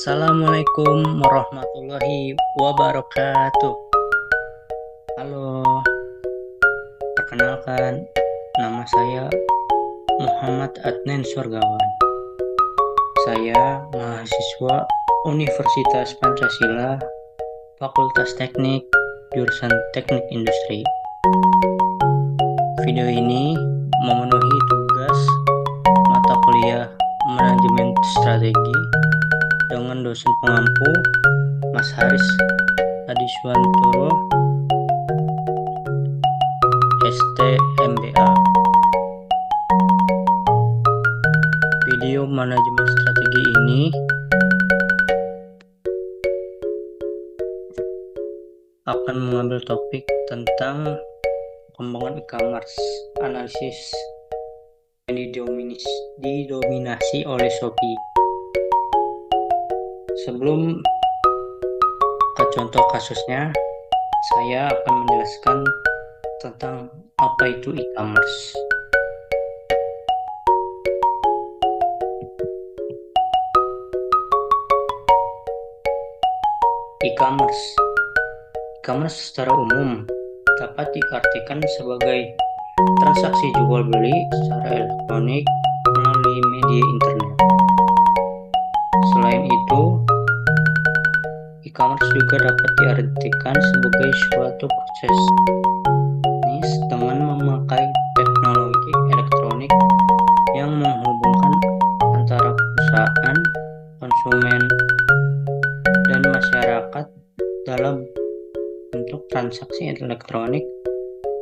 Assalamualaikum warahmatullahi wabarakatuh. Halo, perkenalkan, nama saya Muhammad Adnan Sorgawan. Saya mahasiswa Universitas Pancasila, Fakultas Teknik, jurusan Teknik Industri. Video ini memenuhi tugas mata kuliah Manajemen Strategi dengan dosen pengampu Mas Haris Adiswantoro, STMBA. Video manajemen strategi ini akan mengambil topik tentang pengembangan e-commerce, analisis yang didominasi oleh Shopee. Sebelum ke contoh kasusnya, saya akan menjelaskan tentang apa itu e-commerce. E-commerce secara umum dapat diartikan sebagai transaksi jual beli secara elektronik melalui media internet. Selain itu, e-commerce juga dapat diartikan sebagai suatu proses bisnis dengan memakai teknologi elektronik yang menghubungkan antara perusahaan, konsumen, dan masyarakat dalam bentuk transaksi elektronik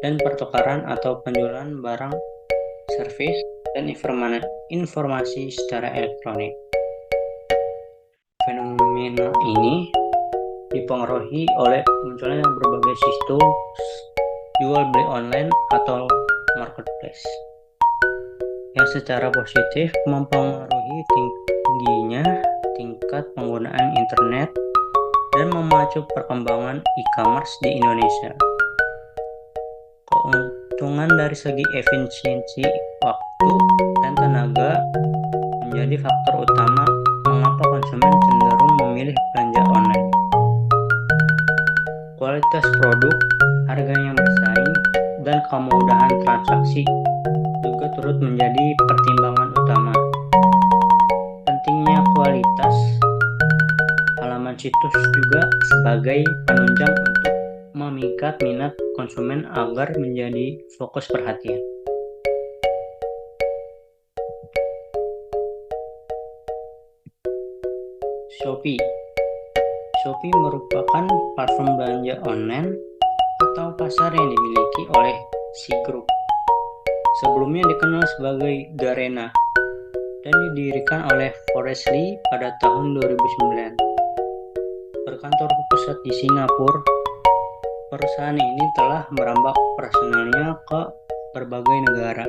dan pertukaran atau penjualan barang, servis, dan informasi secara elektronik. Fenomena ini dipengaruhi oleh munculnya berbagai sistem jual beli online atau marketplace yang secara positif mempengaruhi tingginya tingkat penggunaan internet dan memacu perkembangan e-commerce di Indonesia. Keuntungan dari segi efisiensi waktu dan tenaga menjadi faktor utama mengapa konsumen cenderung memilih belanja online. Kualitas produk, harga yang bersaing, dan kemudahan transaksi juga turut menjadi pertimbangan utama. Pentingnya kualitas halaman situs juga sebagai penunjang untuk memikat minat konsumen agar menjadi fokus perhatian. Shopee merupakan platform belanja online atau pasar yang dimiliki oleh Sea Group. Sebelumnya dikenal sebagai Garena dan didirikan oleh Forrest Li pada tahun 2009. Berkantor pusat di Singapura, perusahaan ini telah merambah operasionalnya ke berbagai negara,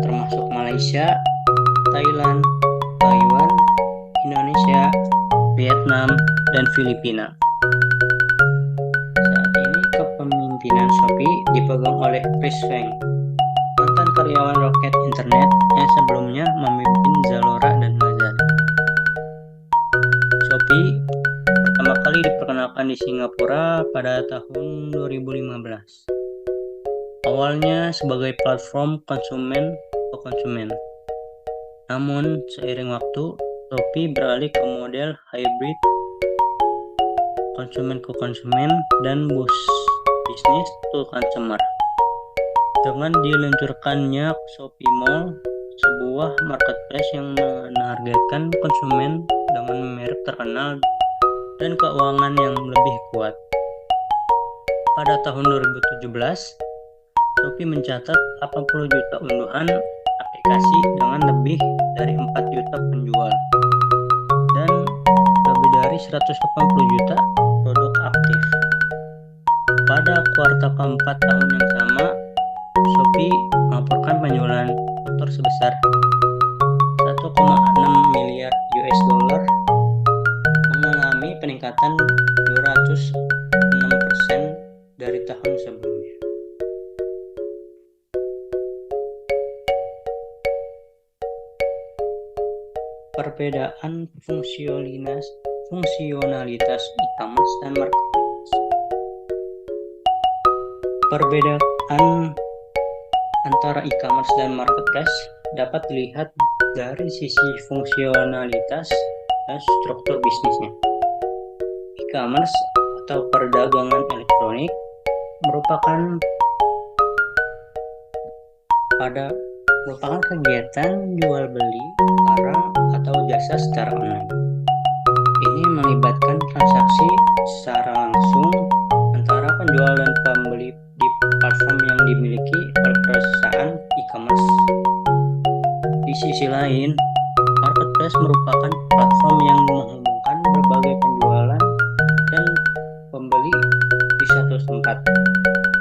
termasuk Malaysia, Thailand, Taiwan, Indonesia, Vietnam, dan Filipina. Saat ini kepemimpinan Shopee dipegang oleh Chris Feng, mantan karyawan roket internet yang sebelumnya memimpin Zalora dan Lazada. Shopee pertama kali diperkenalkan di Singapura pada tahun 2015. Awalnya sebagai platform konsumen ke konsumen. Namun, seiring waktu, Shopee beralih ke model hybrid konsumen ke konsumen dan business to consumer. Dengan diluncurkannya Shopee Mall, sebuah marketplace yang menargetkan konsumen dengan merek terkenal dan keuangan yang lebih kuat. Pada tahun 2017, Shopee mencatat 80 juta unduhan aplikasi dengan lebih dari 4 juta penjual dan lebih dari 180 juta produk aktif. Pada kuartal keempat tahun yang sama, Shopee melaporkan penjualan motor sebesar 1,6 miliar US dollar, mengalami peningkatan 206% dari tahun sebelumnya. Perbedaan fungsionalitas e-commerce dan marketplace. Perbedaan antara e-commerce dan marketplace dapat dilihat dari sisi fungsionalitas dan struktur bisnisnya. E-commerce atau perdagangan elektronik merupakan kegiatan jual beli barang atau jasa secara online. Ini melibatkan transaksi secara langsung antara penjual dan pembeli di platform yang dimiliki oleh perusahaan e-commerce. Di sisi lain, marketplace merupakan platform yang menghubungkan berbagai penjualan dan pembeli di satu tempat,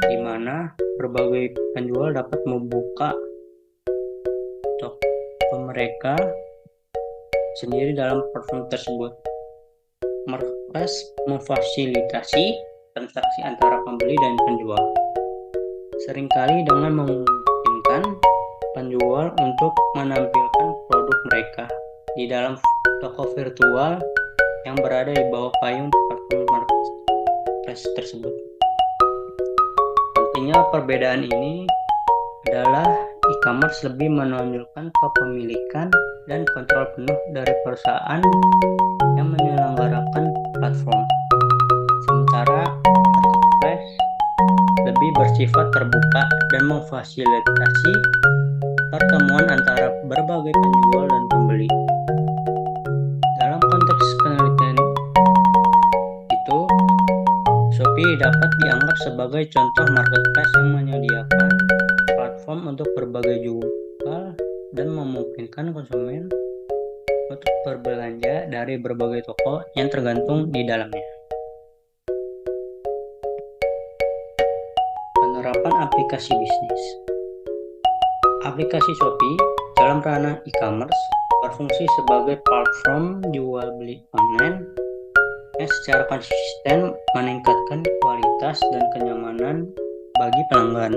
di mana berbagai penjual dapat membuka toko mereka sendiri dalam platform tersebut. Marketplace memfasilitasi transaksi antara pembeli dan penjual, seringkali dengan memungkinkan penjual untuk menampilkan produk mereka di dalam toko virtual yang berada di bawah payung platform marketplace tersebut. Artinya perbedaan ini adalah e-commerce lebih menonjolkan kepemilikan dan kontrol penuh dari perusahaan yang menyelenggarakan platform, sementara marketplace lebih bersifat terbuka dan memfasilitasi pertemuan antara berbagai penjual dan pembeli. Dalam konteks penelitian itu, Shopee dapat dianggap sebagai contoh marketplace yang menyediakan platform untuk berbagai jual dan memungkinkan konsumen untuk berbelanja dari berbagai toko yang tergantung di dalamnya. Penerapan aplikasi bisnis. Aplikasi Shopee dalam ranah e-commerce berfungsi sebagai platform jual beli online yang secara konsisten meningkatkan kualitas dan kenyamanan bagi pelanggan.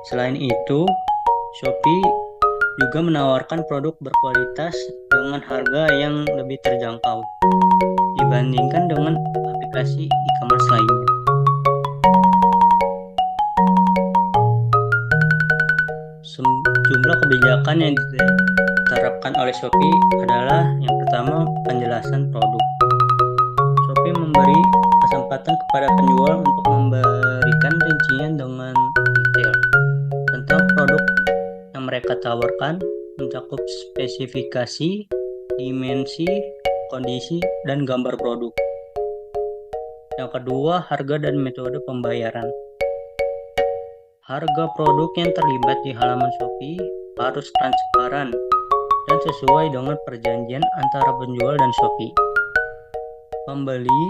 Selain itu, Shopee juga menawarkan produk berkualitas dengan harga yang lebih terjangkau dibandingkan dengan aplikasi e-commerce lainnya. Jumlah kebijakan yang diterapkan oleh Shopee adalah yang pertama, penjelasan produk. Shopee memberi kesempatan kepada penjual untuk memberikan rincian dengan detail tentang produk yang mereka tawarkan, mencakup spesifikasi, dimensi, kondisi, dan gambar produk. Yang kedua, harga dan metode pembayaran. Harga produk yang terlibat di halaman Shopee harus transparan dan sesuai dengan perjanjian antara penjual dan Shopee. Pembeli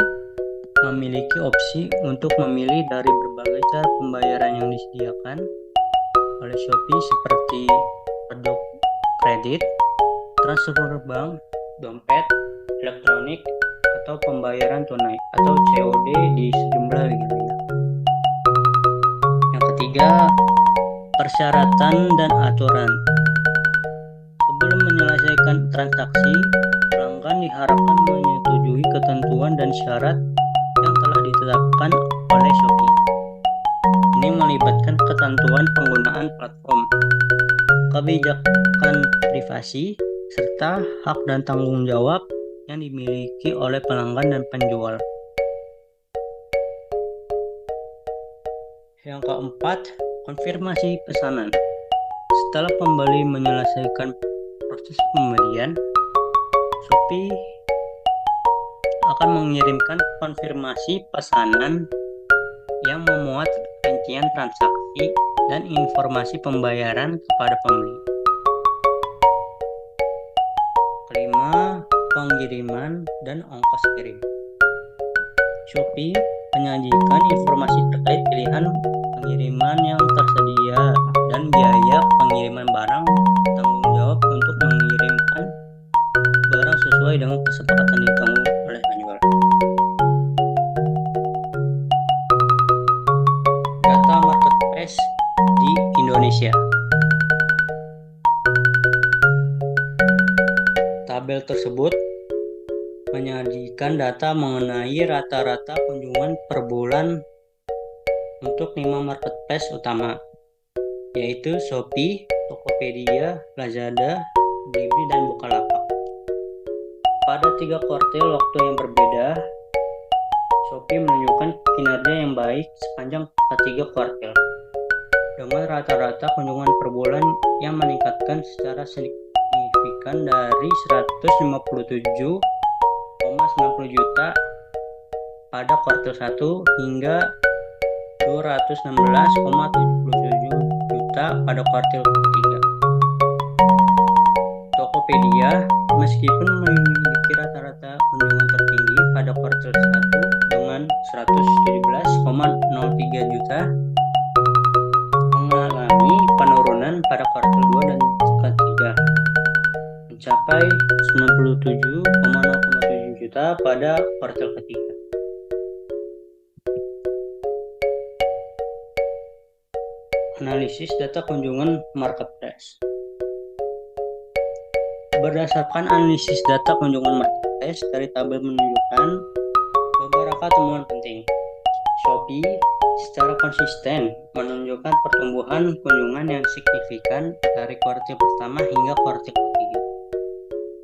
memiliki opsi untuk memilih dari berbagai cara pembayaran yang disediakan oleh Shopee seperti produk kredit, transfer bank, dompet, elektronik, atau pembayaran tunai atau COD di sejumlah wilayah. Yang ketiga, persyaratan dan aturan. Sebelum menyelesaikan transaksi, pelanggan diharapkan menyetujui ketentuan dan syarat yang telah ditetapkan oleh Shopee. Ini melibatkan ketentuan penggunaan platform, kebijakan privasi, serta hak dan tanggung jawab yang dimiliki oleh pelanggan dan penjual. Yang keempat, konfirmasi pesanan. Setelah pembeli menyelesaikan proses pembelian, Shopee akan mengirimkan konfirmasi pesanan yang memuat rincian transaksi dan informasi pembayaran kepada pembeli. Kelima, pengiriman dan ongkos kirim. Shopee menyajikan informasi terkait pilihan pengiriman yang tersedia dan biaya pengiriman barang, tanggung jawab untuk mengirimkan barang sesuai dengan kesepakatan ditanggung oleh penjual. Data marketplace di Indonesia. Tabel tersebut menyajikan data mengenai rata-rata kunjungan per bulan untuk 5 marketplace utama, yaitu Shopee, Tokopedia, Lazada, Blibli, dan Bukalapak. Pada 3 kuartil waktu yang berbeda, Shopee menunjukkan kinerja yang baik sepanjang ketiga kuartil, dengan rata-rata kunjungan per bulan yang meningkatkan secara signifikan dari 157,90 juta pada kuartil 1 hingga 216,77 juta pada kuartil ketiga. Tokopedia, meskipun memiliki rata-rata kunjungan tertinggi pada kuartil 1 dengan 117,03 juta, mengalami penurunan pada kuartil 2 dan ketiga, mencapai 97,07 juta pada kuartil ketiga. Analisis data kunjungan marketplace. Berdasarkan analisis data kunjungan marketplace dari tabel menunjukkan beberapa temuan penting. Shopee secara konsisten menunjukkan pertumbuhan kunjungan yang signifikan dari kuartil pertama hingga kuartil ketiga,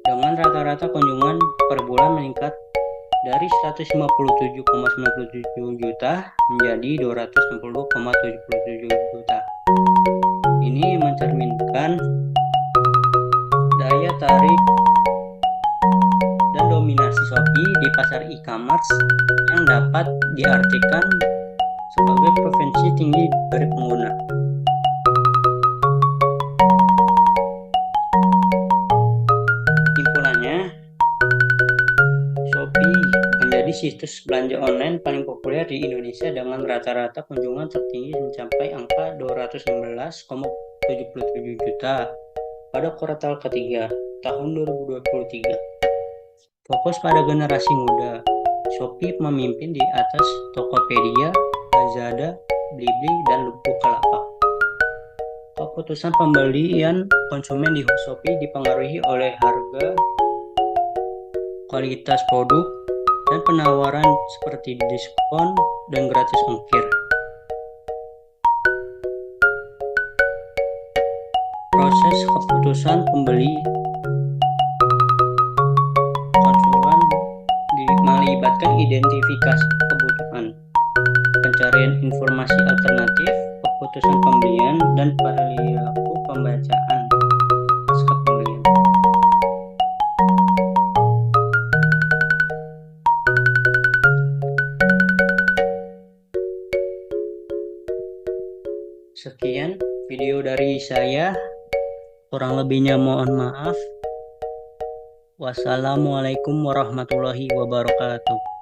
dengan rata-rata kunjungan per bulan meningkat dari 157,97 juta menjadi 260,77 juta. Ini mencerminkan daya tarik dan dominasi Shopee di pasar e-commerce yang dapat diartikan sebagai preferensi tinggi dari pengguna. Simpulannya, Shopee menjadi situs belanja online paling populer di Indonesia dengan rata-rata kunjungan tertinggi mencapai angka 216,77 juta pada kuartal ketiga tahun 2023. Fokus pada generasi muda, Shopee memimpin di atas Tokopedia, Lazada, Blibli, dan Bukalapak. Keputusan pembelian konsumen di Shopee dipengaruhi oleh harga, kualitas produk, dan penawaran seperti diskon dan gratis ongkir. Proses keputusan pembeli konsumen melibatkan identifikasi kebutuhan, pencarian informasi alternatif, keputusan pembelian, dan perilaku pembacaan pasca pembelian. Sekian video dari saya. Kurang lebihnya mohon maaf. Wassalamualaikum warahmatullahi wabarakatuh.